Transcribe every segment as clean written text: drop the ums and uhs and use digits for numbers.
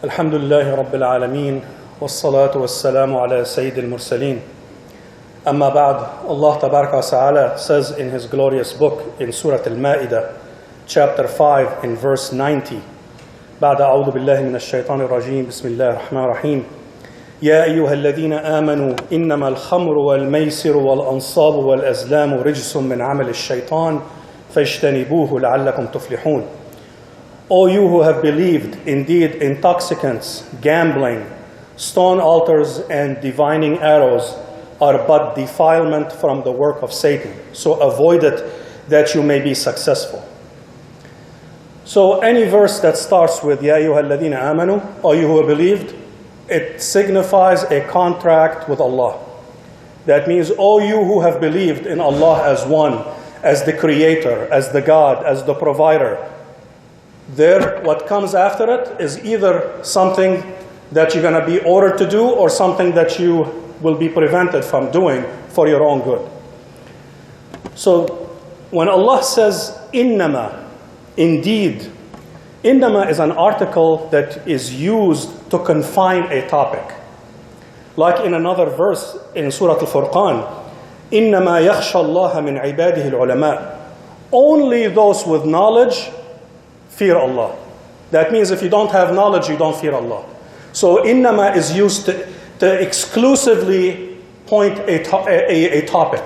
الحمد لله رب العالمين والصلاة والسلام على سيد المرسلين. أما بعد, Allah Tabaraka wa Ta'ala says in His glorious book in Surah Al-Ma'idah, chapter 5 in verse 90, بعد أعوذ بالله من الشيطان الرجيم بسم الله الرحمن الرحيم يا أيها الذين آمنوا إنما الخمر والميسر والأنصاب والأزلام رجس من عمل الشيطان فاجتنبوه لعلكم تفلحون. O you who have believed, indeed intoxicants, gambling, stone altars and divining arrows are but defilement from the work of Satan. So avoid it that you may be successful. So any verse that starts with Ya ayyuha alladhina amanu, O you who have believed, it signifies a contract with Allah. That means, O you who have believed in Allah as one, as the creator, as the God, as the provider, there, what comes after it is either something that you're going to be ordered to do or something that you will be prevented from doing for your own good. So when Allah says innama, indeed, innama is an article that is used to confine a topic. Like in another verse in Surah Al-Furqan, innama yakhsha Allah min ibadihi al-ulama. Only those with knowledge fear Allah. That means if you don't have knowledge, you don't fear Allah. So innama is used to exclusively point a topic.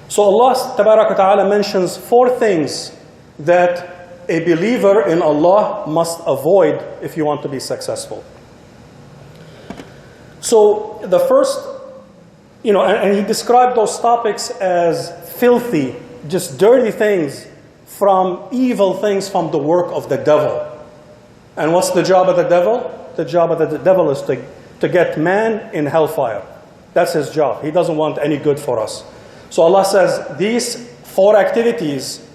So Allah Tabaraka wa Ta'ala mentions 4 things that a believer in Allah must avoid if you want to be successful. So the first, and he described those topics as filthy, just dirty things, from evil things from the work of the devil. And what's the job of the devil? The job of the devil is to get man in hellfire. That's his job. He doesn't want any good for us. So Allah says these 4 activities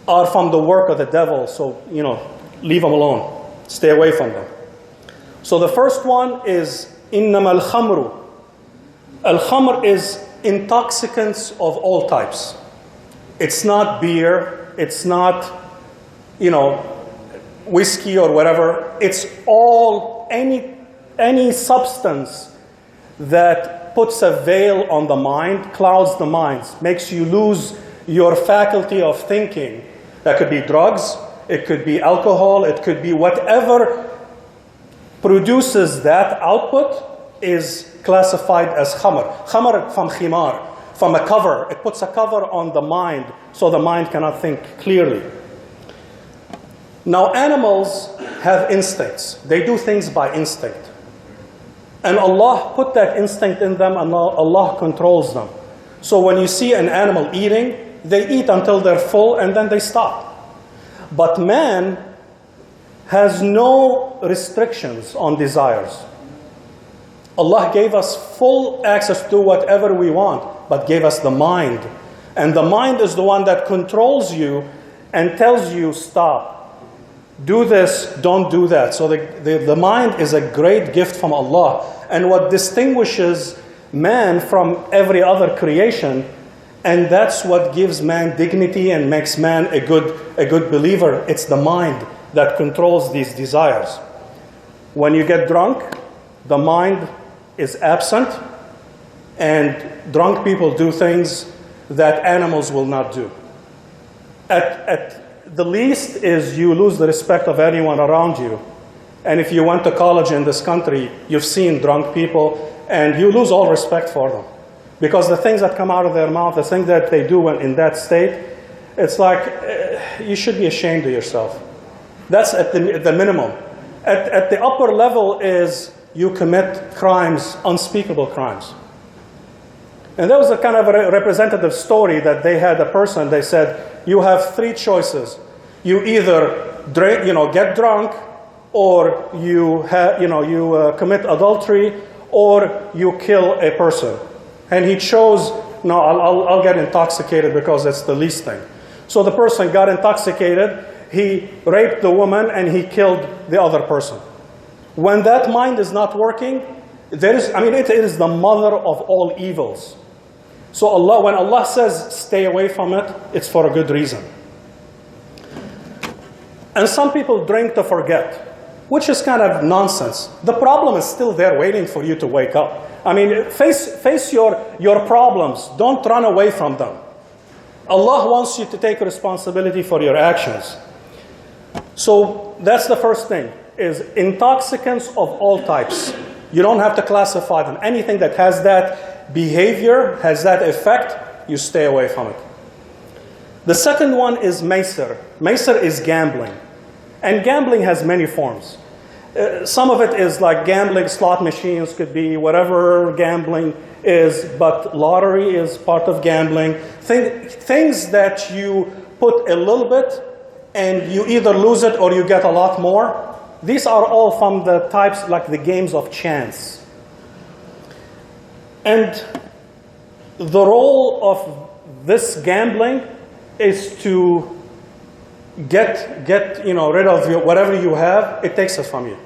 are from the work of the devil. So, leave them alone. Stay away from them. So the first one is innama al-khamru. Al-khamr is intoxicants of all types. It's not beer. It's not, whiskey or whatever. It's all, any substance that puts a veil on the mind, clouds the mind, makes you lose your faculty of thinking. That could be drugs, it could be alcohol, it could be whatever produces that output is classified as khamr. Khamr from khimar. From a cover, it puts a cover on the mind so the mind cannot think clearly. Now animals have instincts. They do things by instinct. And Allah put that instinct in them and Allah controls them. So when you see an animal eating, they eat until they're full and then they stop. But man has no restrictions on desires. Allah gave us full access to do whatever we want, but gave us the mind. And the mind is the one that controls you and tells you, stop. Do this, don't do that. So the mind is a great gift from Allah. And what distinguishes man from every other creation, and that's what gives man dignity and makes man a good believer. It's the mind that controls these desires. When you get drunk, the mind is absent, and drunk people do things that animals will not do. At the least is you lose the respect of anyone around you. And if you went to college in this country, you've seen drunk people, and you lose all respect for them. Because the things that come out of their mouth, the things that they do when in that state, it's like, you should be ashamed of yourself. That's at the minimum. At the upper level is you commit crimes, unspeakable crimes. And there was a kind of a representative story that they had a person, they said, you have 3 choices. You either drink, get drunk, or you commit adultery, or you kill a person. And he chose, no, I'll get intoxicated because it's the least thing. So the person got intoxicated, he raped the woman, and he killed the other person. When that mind is not working, it is the mother of all evils. So when Allah says stay away from it, it's for a good reason. And some people drink to forget. which is kind of nonsense. The problem is still there waiting for you to wake up. I mean, face your problems. Don't run away from them. Allah wants you to take responsibility for your actions. So that's the first thing, is intoxicants of all types. You don't have to classify them. Anything that has that behavior, has that effect, you stay away from it. The second one is maisir. Maisir is gambling. And gambling has many forms. Some of it is like gambling, slot machines could be, whatever gambling is, but lottery is part of gambling. Things that you put a little bit and you either lose it or you get a lot more. These are all from the types like the games of chance. And the role of this gambling is to get rid of whatever you have. It takes it from you.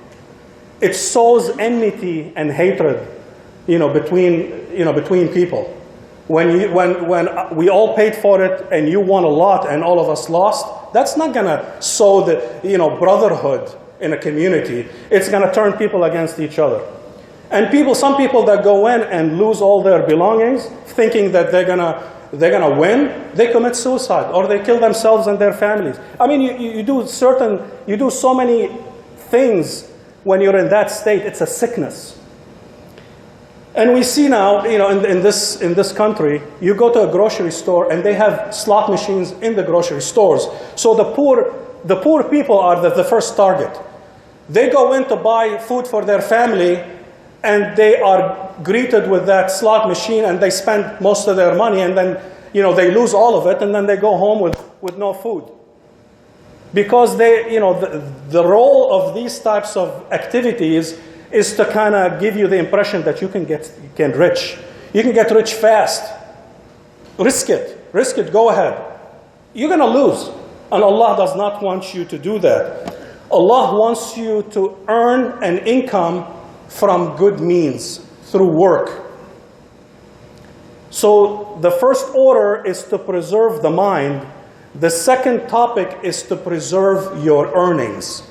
It sows enmity and hatred, between people. When we all paid for it and you won a lot and all of us lost, that's not gonna sow the brotherhood in a community. It's gonna turn people against each other. And some people that go in and lose all their belongings, thinking that they're gonna win, they commit suicide or they kill themselves and their families. I mean, you do so many things when you're in that state. It's a sickness. And we see now, in this country, you go to a grocery store and they have slot machines in the grocery stores. So the poor people are the first target. They go in to buy food for their family, and they are greeted with that slot machine, and they spend most of their money, and then they lose all of it, and then they go home with no food. Because the role of these types of activities is to kind of give you the impression that you can get rich. You can get rich fast. Risk it, go ahead. You're going to lose, and Allah does not want you to do that. Allah wants you to earn an income from good means, through work. So the first order is to preserve the mind. The second topic is to preserve your earnings.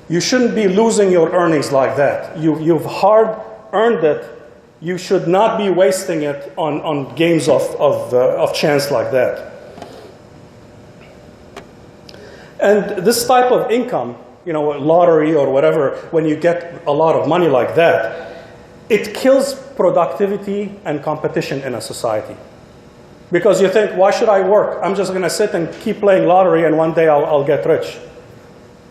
You shouldn't be losing your earnings like that. You've hard earned it. You should not be wasting it on games of chance like that. And this type of income, lottery or whatever, when you get a lot of money like that, it kills productivity and competition in a society. Because you think, why should I work? I'm just going to sit and keep playing lottery and one day I'll get rich.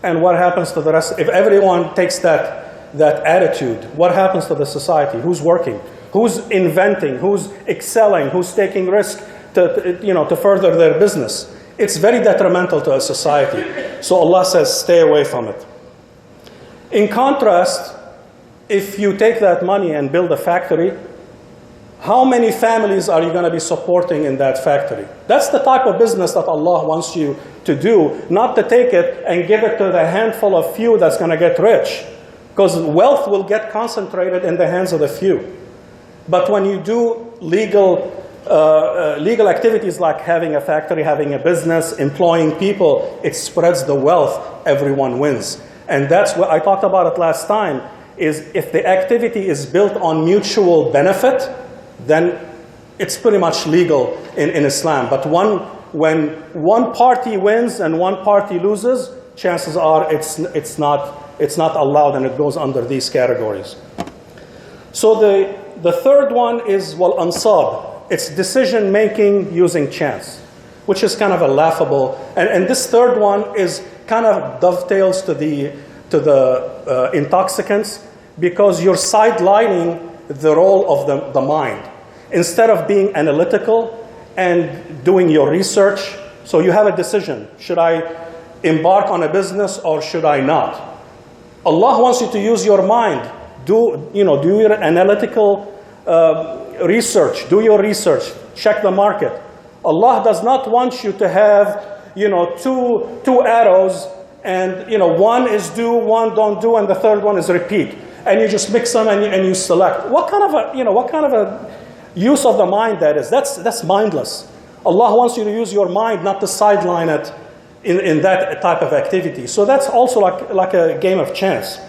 And what happens to the rest? If everyone takes that attitude, what happens to the society? Who's working? Who's inventing? Who's excelling? Who's taking risk to further their business? It's very detrimental to a society. So Allah says, stay away from it. In contrast, if you take that money and build a factory, how many families are you going to be supporting in that factory? That's the type of business that Allah wants you to do, not to take it and give it to the handful of few that's going to get rich. Because wealth will get concentrated in the hands of the few. But when you do legal activities like having a factory, having a business, employing people, it spreads the wealth, everyone wins. And that's what I talked about it last time, is if the activity is built on mutual benefit, then it's pretty much legal in Islam. But when one party wins and one party loses, chances are it's not allowed, and it goes under these categories. So the third one is ansab. It's decision making using chance, which is kind of a laughable. And this third one is kind of dovetails to the intoxicants, because you're sidelining the role of the mind. Instead of being analytical and doing your research, so you have a decision. Should I embark on a business or should I not? Allah wants you to use your mind. Do your analytical research. Do your research. Check the market. Allah does not want you to have two arrows, and one is do, one don't do, and the third one is repeat. And you just mix them and you select. What kind of a use of the mind that is? That's mindless. Allah wants you to use your mind, not to sideline it in that type of activity. So that's also like a game of chance.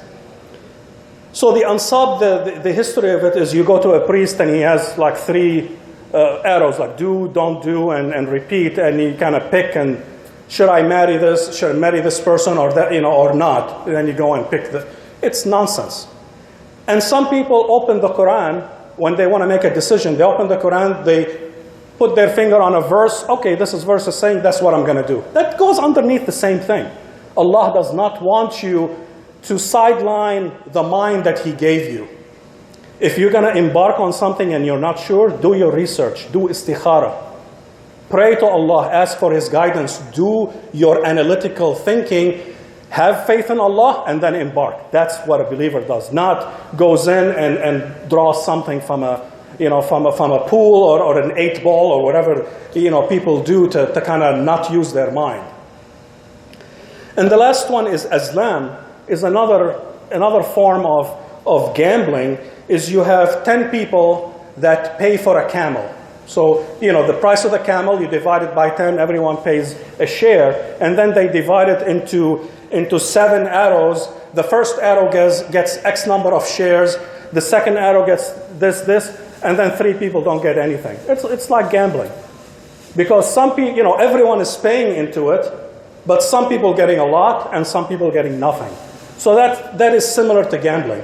So the ansab, the history of it is you go to a priest and he has like 3 arrows, like do, don't do, and repeat, and you kind of pick, and should I marry this? Should I marry this person or that, or not? And then you go and pick it's nonsense. And some people open the Quran when they want to make a decision. They open the Quran, they put their finger on a verse. Okay, this is verse is saying that's what I'm going to do. That goes underneath the same thing. Allah does not want you to sideline the mind that He gave you. If you're going to embark on something and you're not sure, do your research, do istikhara. Pray to Allah, ask for His guidance, do your analytical thinking, have faith in Allah, and then embark. That's what a believer does, not goes in and draws something from a pool or an 8-ball or whatever people do to kind of not use their mind. And the last one is Azlam, is another form of gambling, is you have 10 people that pay for a camel. So, the price of the camel, you divide it by 10, everyone pays a share, and then they divide it into 7 arrows. The first arrow gets X number of shares, the second arrow gets this, and then 3 people don't get anything. It's like gambling. Because some people, everyone is paying into it, but some people getting a lot and some people getting nothing. So that is similar to gambling.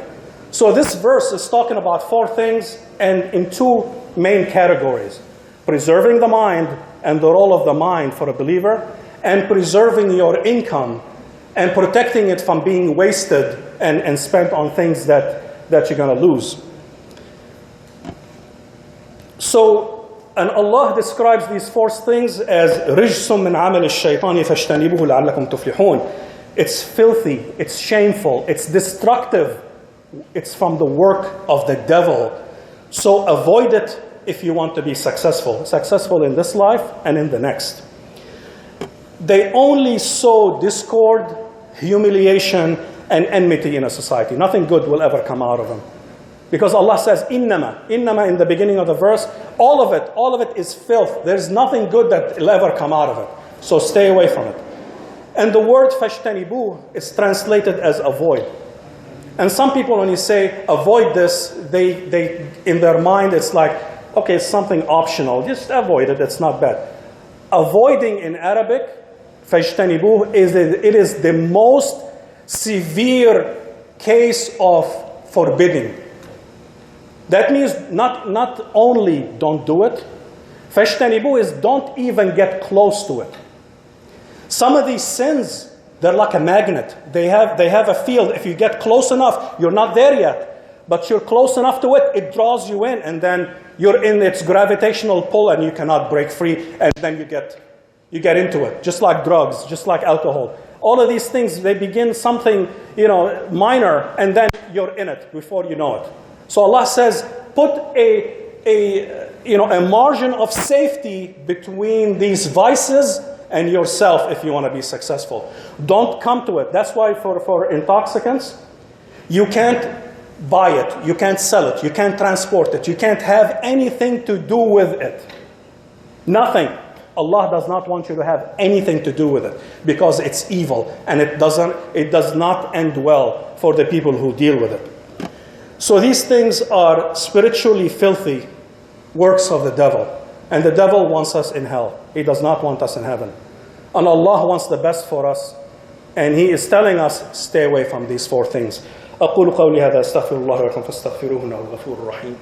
So this verse is talking about 4 things and in 2 main categories: preserving the mind and the role of the mind for a believer, and preserving your income and protecting it from being wasted and spent on things that you're going to lose. So, and Allah describes these 4 things as رِجْسٌ مِّنْ عَمَلِ الشَّيْطَانِ فَاجْتَنِبُوهُ لَعَلَّكُمْ تُفْلِحُونَ. It's filthy, it's shameful, it's destructive, it's from the work of the devil. So avoid it if you want to be successful in this life and in the next. They only sow discord, humiliation, and enmity in a society. Nothing good will ever come out of them. Because Allah says, innama in the beginning of the verse, all of it is filth. There's nothing good that will ever come out of it. So stay away from it. And the word fashtanibu is translated as avoid. And some people, when you say avoid this, they in their mind it's like, okay, it's something optional. Just avoid it. It's not bad. Avoiding in Arabic, fashtanibu, it is the most severe case of forbidding. That means not only don't do it. Fashtanibu is don't even get close to it. Some of these sins, they're like a magnet. They have a field. If you get close enough, you're not there yet, but you're close enough to it, it draws you in, and then you're in its gravitational pull and you cannot break free, and then you get into it. Just like drugs, just like alcohol. All of these things, they begin something, minor, and then you're in it before you know it. So Allah says, put a margin of safety between these vices and yourself if you want to be successful. Don't come to it. That's why for intoxicants, you can't buy it, you can't sell it, you can't transport it, you can't have anything to do with it. Nothing. Allah does not want you to have anything to do with it because it's evil and it does not end well for the people who deal with it. So these things are spiritually filthy works of the devil. And the devil wants us in hell. He does not want us in heaven. And Allah wants the best for us. And He is telling us, stay away from these 4 things. أقول قولي هذا أستغفر الله لكم فاستغفروه إنه الغفور الرحيم.